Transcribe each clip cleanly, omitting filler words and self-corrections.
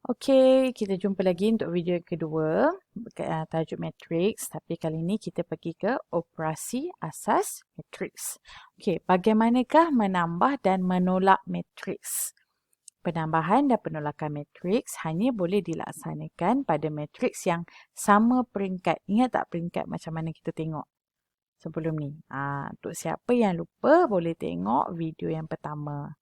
Okey, kita jumpa lagi untuk video yang kedua. Tajuk matriks, tapi kali ini kita pergi ke operasi asas matriks. Okey, bagaimanakah menambah dan menolak matriks? Penambahan dan penolakan matriks hanya boleh dilaksanakan pada matriks yang sama peringkat. Ingat tak peringkat macam mana kita tengok sebelum ni? Untuk siapa yang lupa, boleh tengok video yang pertama.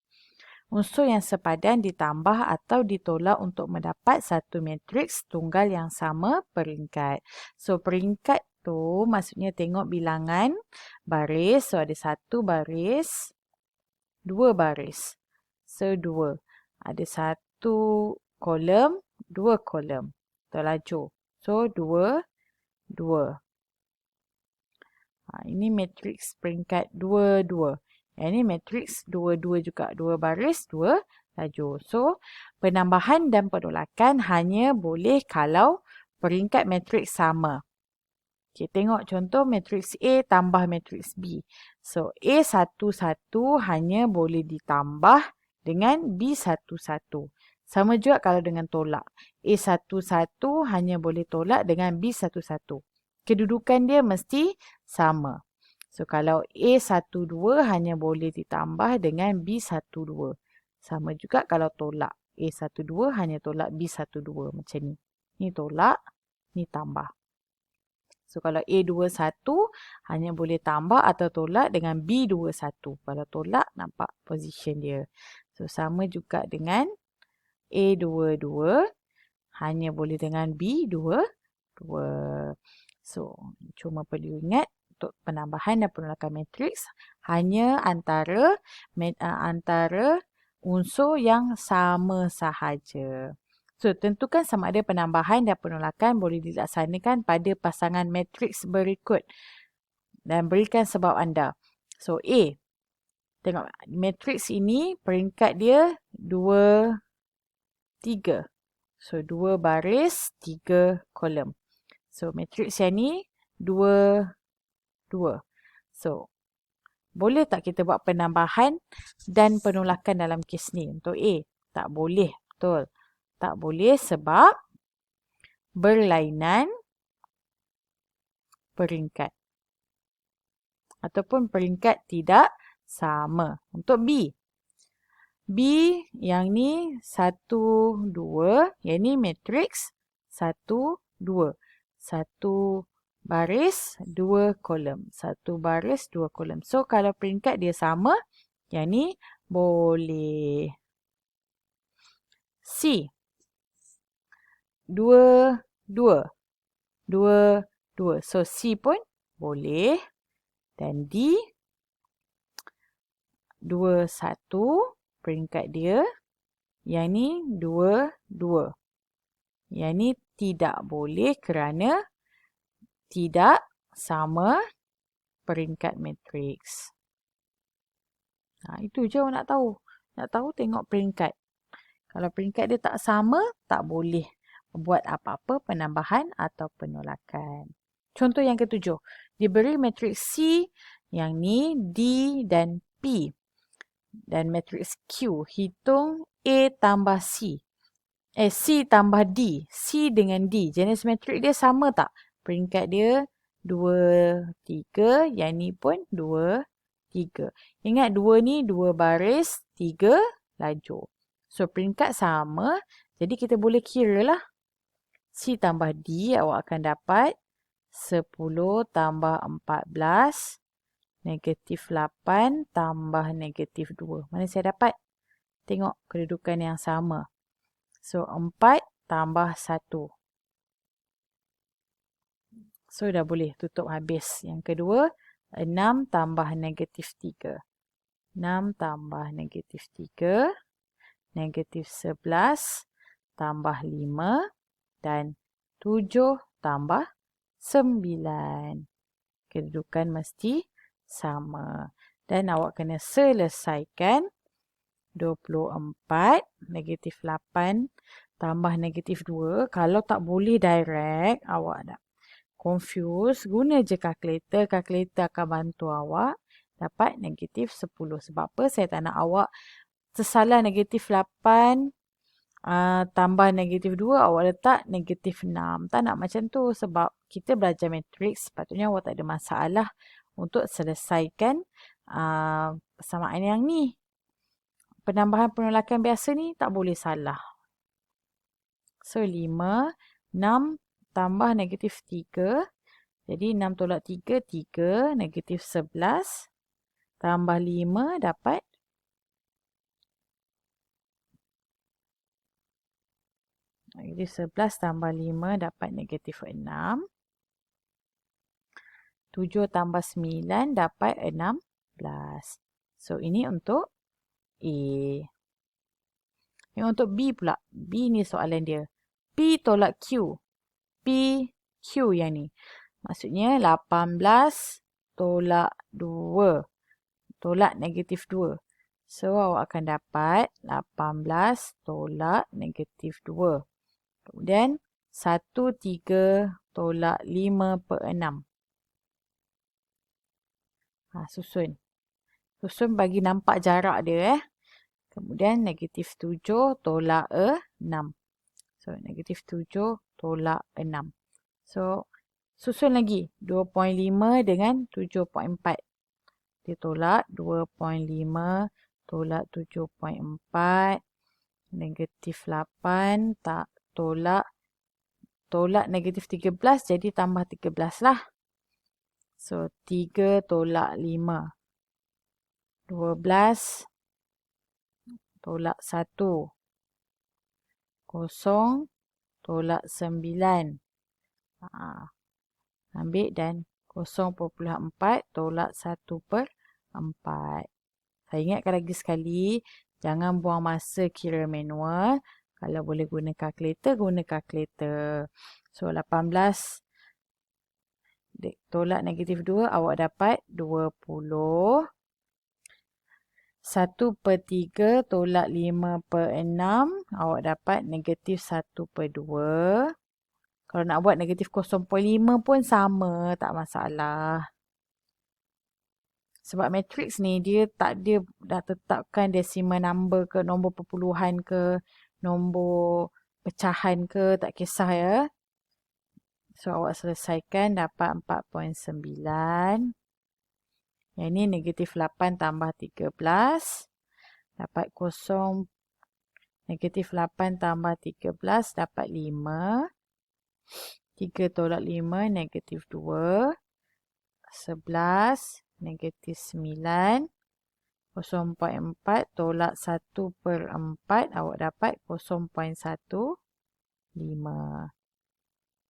Unsur yang sepadan ditambah atau ditolak untuk mendapat satu matriks tunggal yang sama peringkat. So, peringkat tu maksudnya tengok bilangan baris. So, ada satu baris, dua baris. So, dua. Ada satu kolom, dua kolom. Terlaju. So, dua, dua. Ini matriks peringkat dua, dua. Ini matriks dua-dua juga. Dua baris, dua lajur. So, penambahan dan penolakan hanya boleh kalau peringkat matriks sama. Okay, tengok contoh matriks A tambah matriks B. So, A11 hanya boleh ditambah dengan B11. Sama juga kalau dengan tolak. A11 hanya boleh tolak dengan B11. Kedudukan dia mesti sama. So, kalau A12 hanya boleh ditambah dengan B12. Sama juga kalau tolak. A12 hanya tolak B12. Macam ni. Ni tolak, ni tambah. So, kalau A21 hanya boleh tambah atau tolak dengan B21. Kalau tolak, nampak position dia. So, sama juga dengan A22 hanya boleh dengan B22. So, cuma perlu ingat untuk penambahan dan penolakan matriks hanya antara unsur yang sama sahaja. So, tentukan sama ada penambahan dan penolakan boleh dilaksanakan pada pasangan matriks berikut dan berikan sebab anda. So, A. Tengok, matriks ini peringkat dia 2, 3. So, 2 baris, 3 kolom. So, matriks yang ni 2, 2. So, boleh tak kita buat penambahan dan penolakan dalam kes ni? Untuk A, tak boleh. Betul. Tak boleh sebab berlainan peringkat. Ataupun peringkat tidak sama. Untuk B. B yang ni 1, 2. Yang ni matriks 1, 2. 1 baris, 2 kolom. 1 baris, 2 kolom. So, kalau peringkat dia sama, yang ni boleh. C. 2, 2. 2, 2. So, C pun boleh. Dan D. 2, 1. Peringkat dia. Yang ni 2, 2. Yang ni tidak boleh kerana tidak sama peringkat matriks. Itu je nak tahu. Nak tahu tengok peringkat. Kalau peringkat dia tak sama, tak boleh buat apa-apa penambahan atau penolakan. Contoh yang ketujuh. Diberi matriks C, yang ni D dan P. Dan matriks Q. Hitung A tambah C. C tambah D. C dengan D. Jenis matriks dia sama tak? Peringkat dia 2, 3. Yang ni pun 2, 3. Ingat 2 ni 2 baris, 3 lajur. So, peringkat sama. Jadi, kita boleh kira lah. C tambah D, awak akan dapat 10 tambah 14. Negatif 8 tambah negatif 2. Mana saya dapat? Tengok kedudukan yang sama. So, 4 tambah 1. So, dah boleh tutup habis. Yang kedua, 6 tambah negatif 3. 6 tambah negatif 3. Negatif 11 tambah 5. Dan 7 tambah 9. Kedudukan mesti sama. Dan awak kena selesaikan 24. Negatif 8 tambah negatif 2. Kalau tak boleh direct, awak dah confuse, guna je kalkulator. Kalkulator akan bantu awak dapat negatif 10. Sebab apa? Saya tak nak awak tersalah negatif 8. tambah negatif 2, awak letak negatif 6. Tak nak macam tu sebab kita belajar matriks, sepatutnya awak tak ada masalah untuk selesaikan persamaan yang ni. Penambahan penolakan biasa ni tak boleh salah. So, 5, 6 tambah negatif 3. Jadi, 6 tolak 3, 3. Negatif 11. Tambah 5 dapat negatif 11 tambah 5 dapat negatif 6. 7 tambah 9 dapat 16. So, ini untuk A. Yang untuk B pula. B ni soalan dia. P tolak Q. P, Q yang ni. Maksudnya 18 tolak 2. Tolak negatif 2. So, awak akan dapat 18 tolak negatif 2. Kemudian 1, 3 tolak 5 per 6. Susun. Susun bagi nampak jarak dia. Kemudian negatif 7 tolak 6. So, negatif 7 tolak 6. So, susun lagi. 2.5 dengan 7.4. Dia tolak 2.5 tolak 7.4. Negatif 8 tak tolak negatif 13 jadi tambah 13 lah. So, 3 tolak 5. 12 tolak 1. 0 tolak 9. Ambil dan 0.4 tolak 1 per 4. Saya ingatkan lagi sekali, jangan buang masa kira manual. Kalau boleh guna kalkulator, guna kalkulator. So, 18 tolak negatif 2, awak dapat 20. 1 per 3 tolak 5 per 6, awak dapat negatif 1 per 2. Kalau nak buat negatif 0.5 pun sama, tak masalah. Sebab matriks ni dia tak dia dah tetapkan decimal number ke, nombor perpuluhan ke, nombor pecahan ke, tak kisah ya. So, awak selesaikan dapat 4.9. Yang ni negatif 8 tambah 13. Dapat 0. Negatif 8 tambah 13 dapat 5. 3 tolak 5 negatif 2. 11 negatif 9. 0.4 tolak 1 per 4 awak dapat 0.15.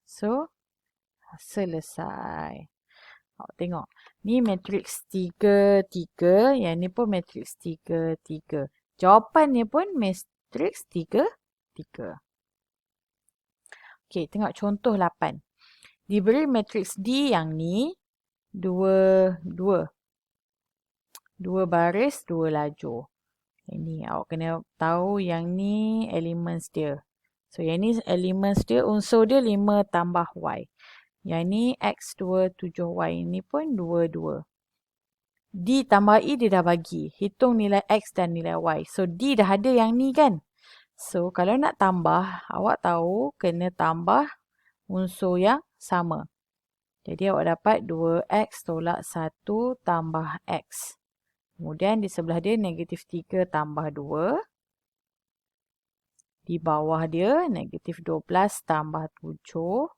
So, selesai. Awak tengok. Ni matriks 3, 3. Yang ni pun matriks 3, 3. Jawapannya pun matriks 3, 3. Okey, tengok contoh 8. Diberi matriks D yang ni 2 baris, 2 lajur. Ini awak kena tahu yang ni elements dia. So, yang ni elements dia, unsur dia 5 tambah Y. Yang ni X2, 7Y. Ini pun 2, 2. D tambah E dia dah bagi. Hitung nilai X dan nilai Y. So, D dah ada yang ni kan? So, kalau nak tambah, awak tahu kena tambah unsur yang sama. Jadi, awak dapat 2X tolak 1 tambah X. Kemudian, di sebelah dia negatif 3 tambah 2. Di bawah dia negatif 12 tambah 7.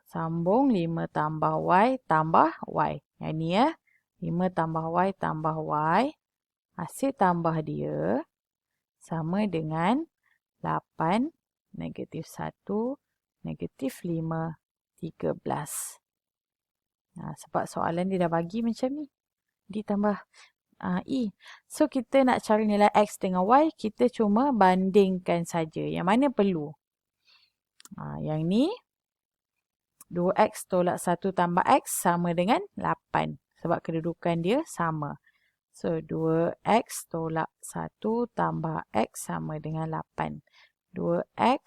Sambung 5 tambah Y tambah Y. Yang ni ya. 5 tambah Y tambah Y. Hasil tambah dia sama dengan 8, negatif 1, negatif 5, 13. Sebab soalan dia dah bagi macam ni. Ditambah E. So, kita nak cari nilai X dengan Y, kita cuma bandingkan saja. Yang mana perlu? Yang ni, 2X tolak 1 tambah X sama dengan 8. Sebab kedudukan dia sama. So, 2X tolak 1 tambah X sama dengan 8. 2X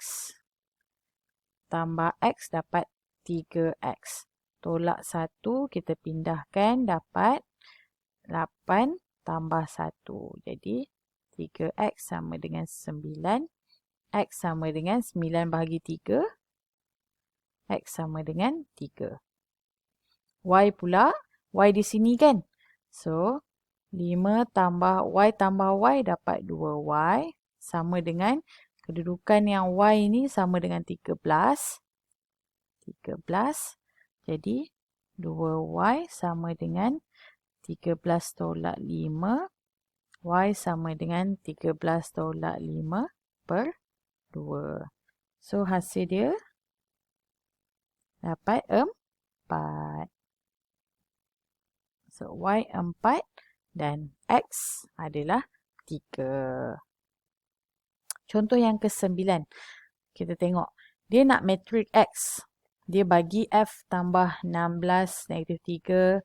tambah X dapat 3X. Tolak 1 kita pindahkan dapat 8 tambah 1. Jadi, 3x sama dengan 9. X sama dengan 9 bahagi 3. X sama dengan 3. Y pula, Y di sini kan. So, 5 tambah Y dapat 2Y sama dengan kedudukan yang Y ini sama dengan 13. 13. Jadi, 2Y sama dengan 13 tolak 5. Y sama dengan 13 tolak 5 per 2. So, hasil dia dapat 4. So, Y 4 dan X adalah 3. Contoh yang ke-9. Kita tengok. Dia nak matrik X. Dia bagi F tambah 16 negatif 3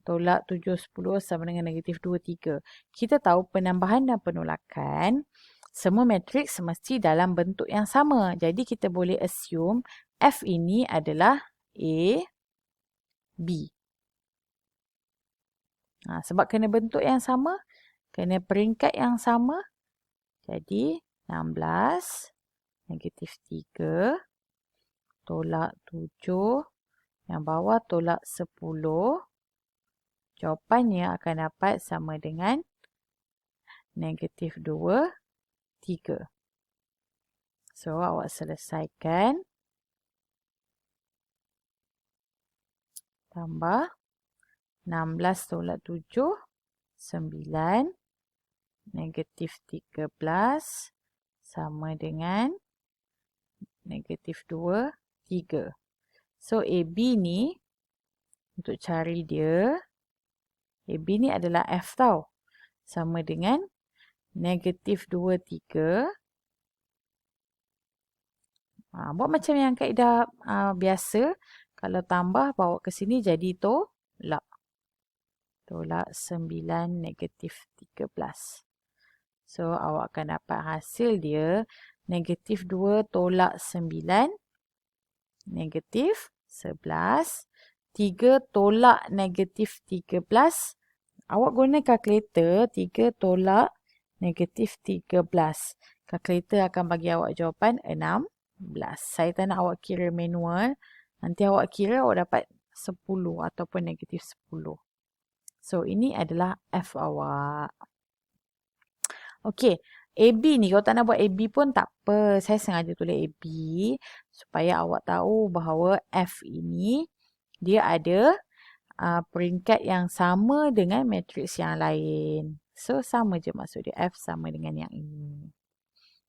tolak 7, 10 sama dengan negatif 2, 3. Kita tahu penambahan dan penolakan semua matriks semesti dalam bentuk yang sama. Jadi kita boleh assume F ini adalah A, B. Sebab kena bentuk yang sama, kena peringkat yang sama. Jadi 16 negatif 3 tolak 7, yang bawah tolak 10. Jawapannya akan dapat sama dengan negatif 2, 3. So, awak selesaikan. Tambah 16 tolak 7, 9. Negatif 13 sama dengan negatif 2, 3. So, AB ni, untuk cari dia, AB ni adalah F tau. Sama dengan negatif 2, 3. Buat macam yang kaedah biasa. Kalau tambah, bawa ke sini jadi tolak. Tolak 9 negatif 13. So, awak akan dapat hasil dia negatif 2 tolak 9. Negatif 11. 3 tolak negatif 13. Awak guna kalkulator 3 tolak negatif 13. Kalkulator akan bagi awak jawapan 16. Saya tak nak awak kira manual. Nanti awak kira awak dapat 10 ataupun negatif 10. So, ini adalah F awak. Okey, AB ni kalau tak nak buat AB pun tak apa. Saya sengaja tulis AB supaya awak tahu bahawa F ini dia ada peringkat yang sama dengan matriks yang lain. So, sama je maksud dia. F sama dengan yang ini.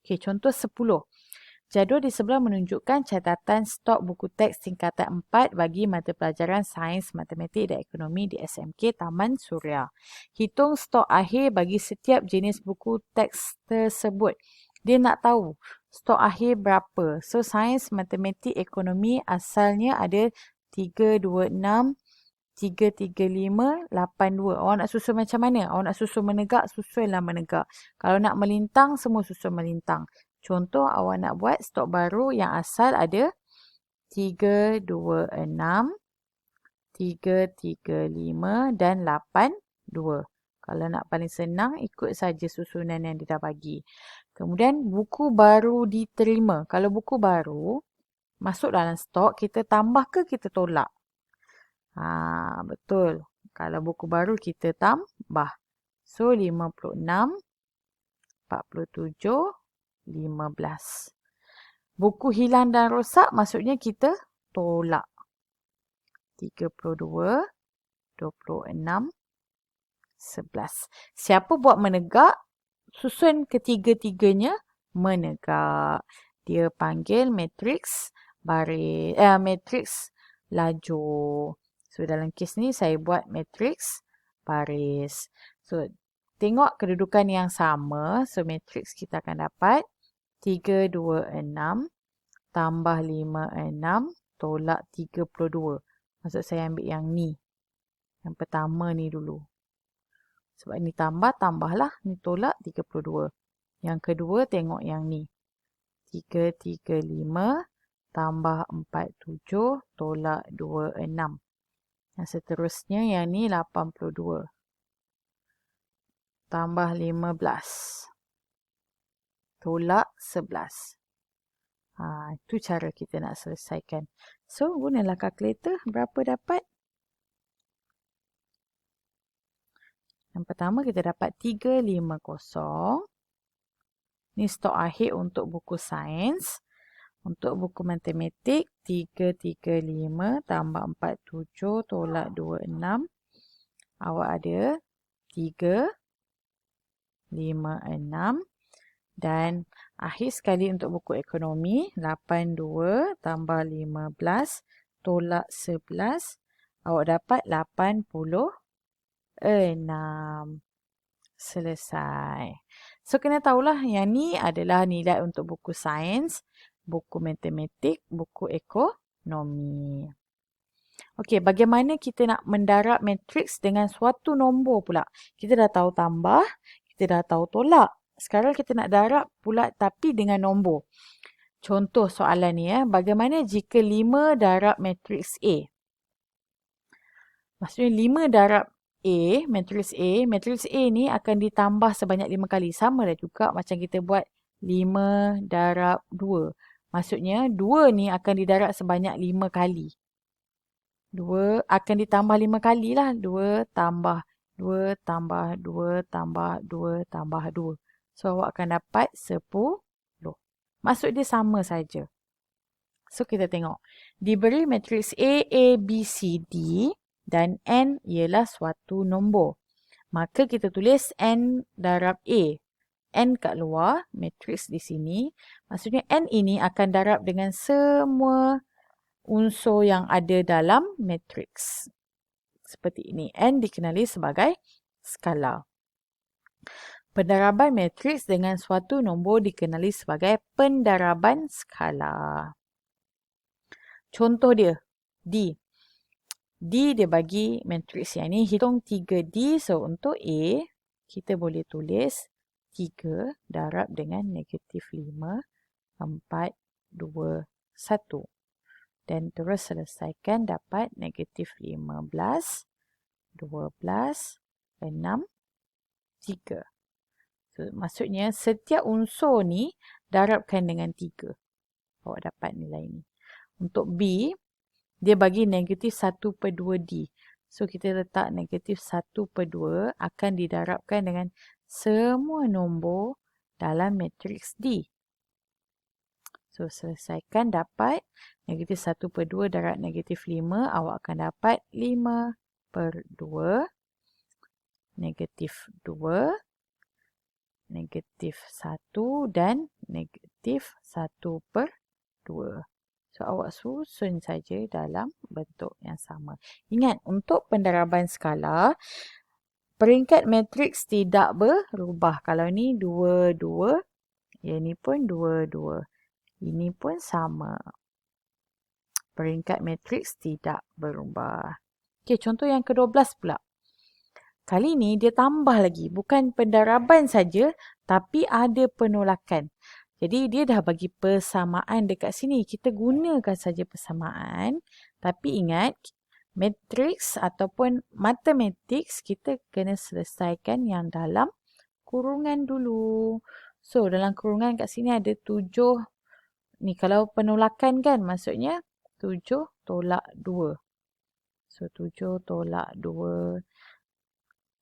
Okey, contoh 10. Jadual di sebelah menunjukkan catatan stok buku teks tingkatan 4 bagi mata pelajaran Sains, Matematik dan Ekonomi di SMK Taman Suria. Hitung stok akhir bagi setiap jenis buku teks tersebut. Dia nak tahu stok akhir berapa. So, Sains, Matematik, Ekonomi asalnya ada 326, 335, 82. Awak nak susun macam mana? Awak nak susun menegak, susunlah menegak. Kalau nak melintang, semua susun melintang. Contoh, awak nak buat stok baru yang asal ada 326, 335 dan 82. Kalau nak paling senang, ikut saja susunan yang dia dah bagi. Kemudian, buku baru diterima. Kalau buku baru masuk dalam stok, kita tambah ke kita tolak? Betul. Kalau buku baru kita tambah. So, 56, 47, 15. Buku hilang dan rosak maksudnya kita tolak. 32, 26, 11. Siapa buat menegak? Susun ketiga-tiganya menegak. Dia panggil matriks baris, matriks lajur. So, dalam kes ni saya buat matriks baris. So, tengok kedudukan yang sama. So, matriks kita akan dapat 3, 2, 6 tambah 5, 6 tolak 32. Maksud saya ambil yang ni. Yang pertama ni dulu. Sebab ni tambahlah. Ni tolak 32. Yang kedua tengok yang ni. 3, 3, 5 tambah 4, 7 tolak 2, 6. Yang seterusnya yang ni 82. tambah 15. Tolak 11. Itu cara kita nak selesaikan. So, gunalah kalkulator. Berapa dapat? Yang pertama kita dapat 350. Ni stok akhir untuk buku sains. Untuk buku matematik, 335 tambah 47 tolak 26. Awak ada 356. Dan akhir sekali untuk buku ekonomi, 82 tambah 15 tolak 11. Awak dapat 86. Selesai. So, kena tahulah yang ni adalah nilai untuk buku sains, buku matematik, buku ekonomi. Okey, bagaimana kita nak mendarab matriks dengan suatu nombor pula? Kita dah tahu tambah, kita dah tahu tolak. Sekarang kita nak darab pula tapi dengan nombor. Contoh soalan ni bagaimana jika 5 darab matriks A? Maksudnya 5 darab A, matriks A ni akan ditambah sebanyak 5 kali. Sama dah juga macam kita buat 5 darab 2. Maksudnya 2 ni akan didarab sebanyak 5 kali. 2 akan ditambah 5 kali lah. 2 tambah 2 tambah 2 tambah 2 tambah 2. So, awak akan dapat 10. Maksud dia sama saja. So, kita tengok. Diberi matriks A, B, C, D dan N ialah suatu nombor. Maka kita tulis N darab A. N kat luar, matriks di sini. Maksudnya N ini akan darab dengan semua unsur yang ada dalam matriks. Seperti ini. N dikenali sebagai skala. Pendaraban matriks dengan suatu nombor dikenali sebagai pendaraban skala. Contoh dia, D. D dia bagi matriks yang ni. Hitung 3D. So, untuk A, kita boleh tulis 3 darab dengan negatif 5, 4, 2, 1. Dan terus selesaikan dapat negatif 15, 12, 6, 3. So, maksudnya setiap unsur ni darabkan dengan 3. Awak dapat nilai ni. Untuk B, dia bagi negatif 1/2D. So, kita letak negatif 1/2 akan didarabkan dengan semua nombor dalam matriks D. So, selesaikan dapat negatif 1/2 darab negatif 5. Awak akan dapat 5/2. Negatif 2. Negatif 1 dan negatif 1/2. So, awak susun saja dalam bentuk yang sama. Ingat, untuk pendaraban skala, peringkat matriks tidak berubah. Kalau ni 2, 2, yang ni pun 2, 2. Ini pun sama. Peringkat matriks tidak berubah. Okey, contoh yang ke-12 pula. Kali ni dia tambah lagi. Bukan pendaraban saja, tapi ada penolakan. Jadi dia dah bagi persamaan dekat sini. Kita gunakan saja persamaan. Tapi ingat, matriks ataupun matematik kita kena selesaikan yang dalam kurungan dulu. So, dalam kurungan kat sini ada 7. Ni kalau penolakan kan, maksudnya 7 tolak 2. So, 7 tolak 2.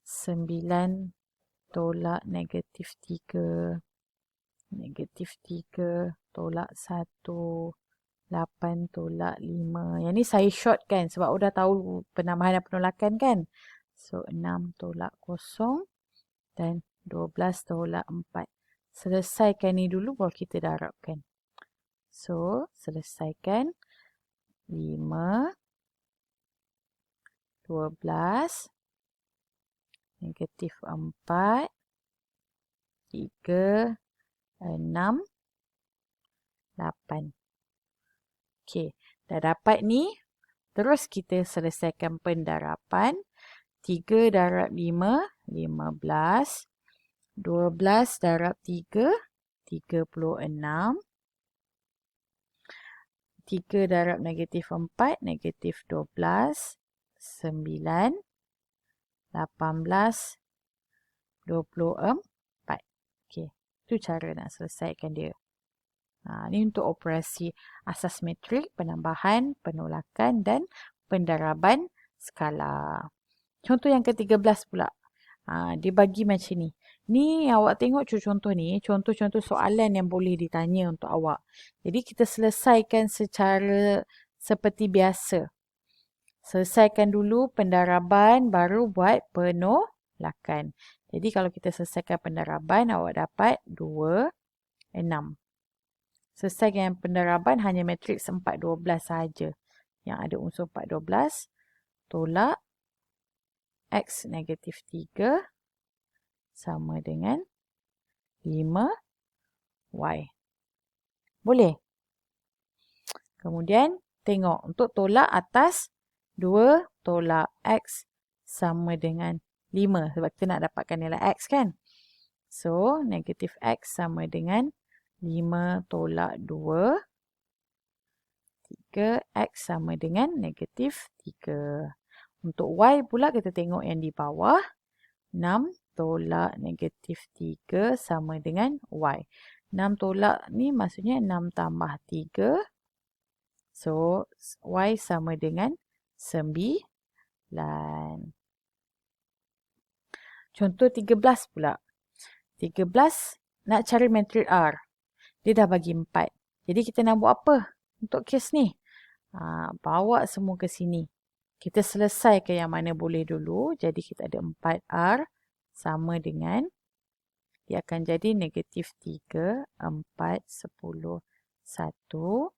9 tolak negatif 3. Negatif 3 tolak 1. 8 tolak 5. Yang ni saya short kan sebab dah tahu penambahan dan penolakan kan. So, 6 tolak 0 dan 12 tolak 4. Selesaikan ni dulu baru kita darabkan. So, selesaikan 5, 12, negatif 4, 3, 6, 8. Okey, dah dapat ni. Terus kita selesaikan pendaraban. 3 darab 5, 15. 12 darab 3, 36. 3 darab negatif 4, negatif 12. 9. 18. 24. Okey, itu cara nak selesaikan dia. Ini untuk operasi asas metrik, penambahan, penolakan dan pendaraban skala. Contoh yang ke-13 pula. Dia bagi macam ni. Ni awak tengok contoh ni, contoh-contoh soalan yang boleh ditanya untuk awak. Jadi kita selesaikan secara seperti biasa. Selesaikan dulu pendaraban, baru buat penolakan. Jadi kalau kita selesaikan pendaraban, awak dapat 2, 6. Selesai dengan pendaraban hanya matriks 4, 12 sahaja. Yang ada unsur 4, 12. Tolak X negatif 3 sama dengan 5Y. Boleh? Kemudian tengok untuk tolak atas 2 tolak X sama dengan 5. Sebab kita nak dapatkan nilai X kan? So, negatif X sama dengan 5 tolak 2. 3. X sama dengan negatif 3. Untuk Y pula kita tengok yang di bawah. 6 tolak negatif 3 sama dengan Y. 6 tolak ni maksudnya 6 tambah 3. So, Y sama dengan 9. Contoh 13 pula. 13 nak cari matrik R. Dia dah bagi 4. Jadi kita nak buat apa untuk kes ni? Bawa semua ke sini. Kita selesaikan yang mana boleh dulu. Jadi kita ada 4R sama dengan, dia akan jadi negatif 3, 4, 10, 1.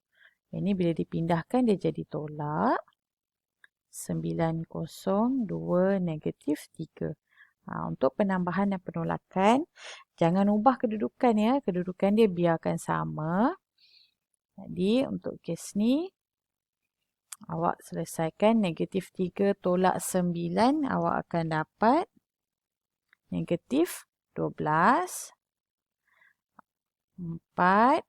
Ini bila dipindahkan dia jadi tolak. 9, 0, 2, negatif 3. Untuk penambahan dan penolakan, jangan ubah kedudukan ya. Kedudukan dia biarkan sama. Jadi untuk kes ni, awak selesaikan negatif 3 tolak 9, awak akan dapat negatif 12, 4,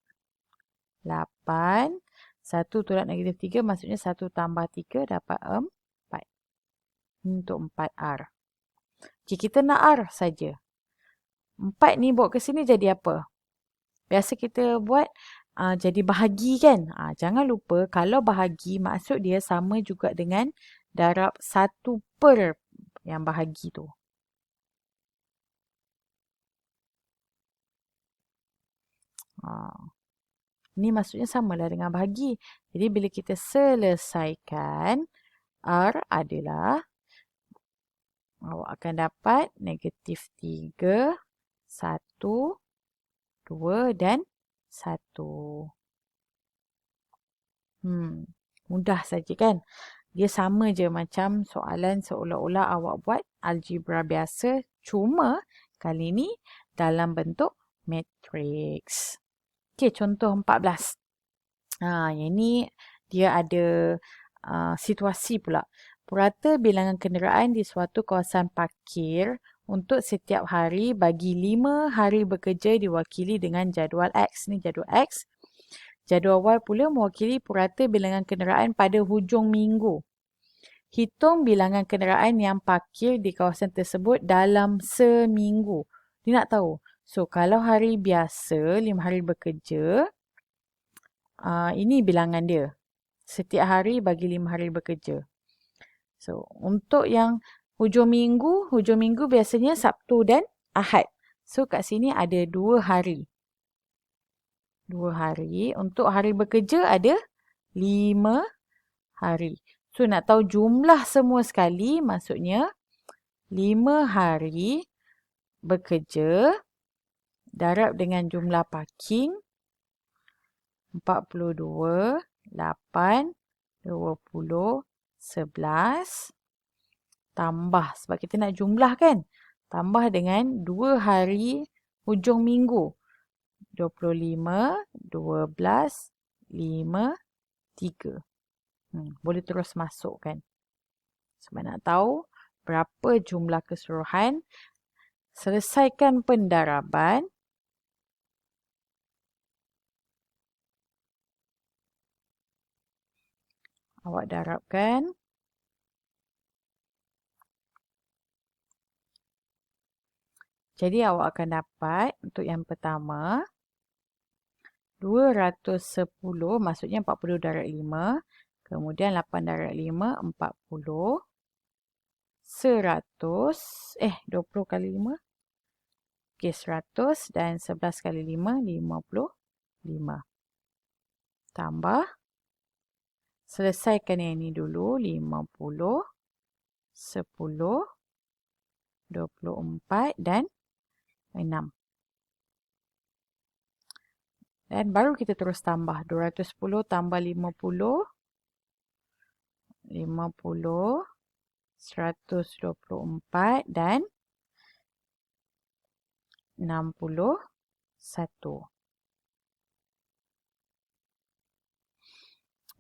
8. 1 tolak negatif 3 maksudnya 1 tambah 3 dapat 4. Untuk 4R. Jika kita nak R saja. 4 ni bawa ke sini jadi apa? Biasa kita buat jadi bahagi kan? Jangan lupa kalau bahagi maksud dia sama juga dengan darab 1 per yang bahagi tu. Ni maksudnya samalah dengan bahagi. Jadi bila kita selesaikan, R adalah, awak akan dapat negatif 3, 1, 2 dan 1. Mudah saja kan? Dia sama je macam soalan seolah-olah awak buat algebra biasa. Cuma kali ni dalam bentuk matriks. Okey, contoh 14. Yang ni dia ada situasi pula. Purata bilangan kenderaan di suatu kawasan parkir untuk setiap hari bagi 5 hari bekerja diwakili dengan jadual X. Ni jadual X. Jadual Y pula mewakili purata bilangan kenderaan pada hujung minggu. Hitung bilangan kenderaan yang parkir di kawasan tersebut dalam seminggu. Dia nak tahu. So, kalau hari biasa, 5 hari bekerja, ini bilangan dia. Setiap hari bagi 5 hari bekerja. So, untuk yang hujung minggu biasanya Sabtu dan Ahad. So, kat sini ada 2 hari. 2 hari. Untuk hari bekerja ada 5 hari. So, nak tahu jumlah semua sekali, maksudnya 5 hari bekerja darab dengan jumlah parking 42, 8, 20, 11 tambah, sebab kita nak jumlah kan, tambah dengan 2 hari hujung minggu 25, 12, 5, 3. Boleh terus masuk kan. Sebab nak tahu berapa jumlah keseluruhan. Selesaikan pendaraban. Awak darabkan. Jadi awak akan dapat untuk yang pertama 210 maksudnya 40 darab 5. Kemudian 8 darab 5 40. 100 20 kali 5. Okey 100 dan 11 kali 5 55. Tambah. Selesaikan yang ini dulu 50 10 24 dan 6. Dan baru kita terus tambah 210 tambah 50 50 124 dan 61.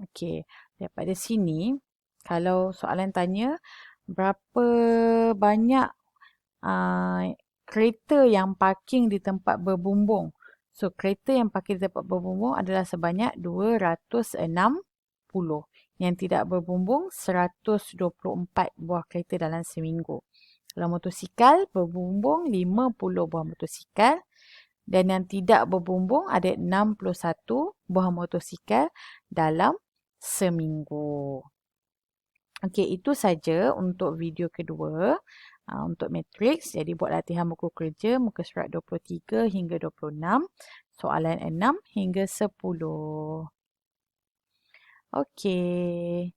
Okey, daripada sini kalau soalan tanya berapa banyak kereta yang parking di tempat berbumbung. So, kereta yang parking di tempat berbumbung adalah sebanyak 260. Yang tidak berbumbung 124 buah kereta dalam seminggu. Kalau motosikal berbumbung 50 buah motosikal. Dan yang tidak berbumbung ada 61 buah motosikal dalam seminggu. Okey, itu saja untuk video kedua. Untuk matriks, jadi buat latihan buku kerja muka surat 23 hingga 26, soalan 6 hingga 10. Okey.